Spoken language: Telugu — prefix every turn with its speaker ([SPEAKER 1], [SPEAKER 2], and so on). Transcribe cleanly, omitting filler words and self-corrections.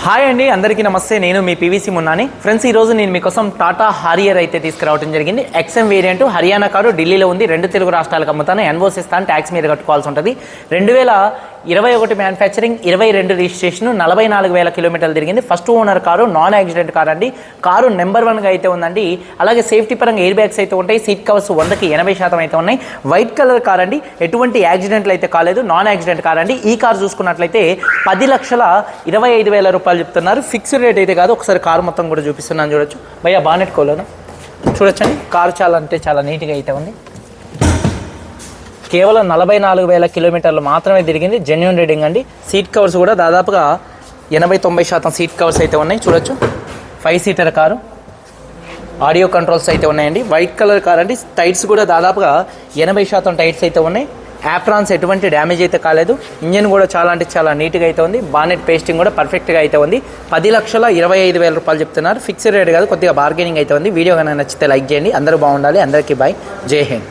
[SPEAKER 1] హాయ్ అండి, అందరికీ నమస్తే. నేను మీ పీవీసీ మున్నాని. ఫ్రెండ్స్, ఈరోజు నేను మీకోసం టాటా హారియర్ అయితే తీసుకురావడం జరిగింది. ఎక్స్ఎం వేరియంట్, హర్యానా కారు, ఢిల్లీలో ఉంది. 2 తెలుగు రాష్ట్రాలకు అమ్ముతాను. ఎన్ఓసి ఇస్తాను, ట్యాక్స్ మీద కట్టుకోవాల్సి ఉంటుంది. 2021 మ్యానుఫ్యాక్చరింగ్, 22 రిజిస్ట్రేషన్, 44,000 కిలోమీటర్లు తిరిగింది. First owner car, non accident car అండి. కారు నెంబర్ 1గా అయితే ఉందండి. అలాగే సేఫ్టీ పరంగా ఎయిర్ బ్యాగ్స్ అయితే ఉంటాయి. సీట్ కవర్స్ 100కి 80% అయితే ఉన్నాయి. వైట్ కలర్ కార్ అండి. ఎటువంటి యాక్సిడెంట్లు అయితే కాలేదు, నాన్ యాక్సిడెంట్ కార్ అండి. ఈ కార్ చూసుకున్నట్లయితే 10,25,000 రూపాయలు చెప్తున్నారు. ఫిక్స్డ్ రేట్ అయితే కాదు. ఒకసారి కారు మొత్తం కూడా చూపిస్తున్నాను, చూడొచ్చు. భయ్యా బానెట్ కోలేదు చూడొచ్చండి. కారు చాలా అంటే చాలా నీట్గా అయితే ఉంది. కేవలం 44,000 కిలోమీటర్లు మాత్రమే తిరిగింది. జెన్యూన్ రీడింగ్ అండి. సీట్ కవర్స్ కూడా దాదాపుగా 80-90% సీట్ కవర్స్ అయితే ఉన్నాయి, చూడొచ్చు. 5 సీటర్ కారు. ఆడియో కంట్రోల్స్ అయితే ఉన్నాయండి. వైట్ కలర్ కార్ అండి. టైర్స్ కూడా దాదాపుగా 80% టైర్స్ అయితే ఉన్నాయి. యాప్రాన్స్ ఎటువంటి డ్యామేజ్ అయితే కాలేదు. ఇంజన్ కూడా చాలా అంటే చాలా నీట్గా అయితే ఉంది. బానెట్ పేస్టింగ్ కూడా పర్ఫెక్ట్గా అయితే ఉంది. 10,25,000 రూపాయలు చెప్తున్నారు. ఫిక్స్డ్ రేట్ కాదు, కొద్దిగా బార్గెనింగ్ అయితే ఉంది. వీడియో కనుక నచ్చితే లైక్ చేయండి. అందరూ బాగుండాలి. అందరికీ బాయ్. జై హింద్.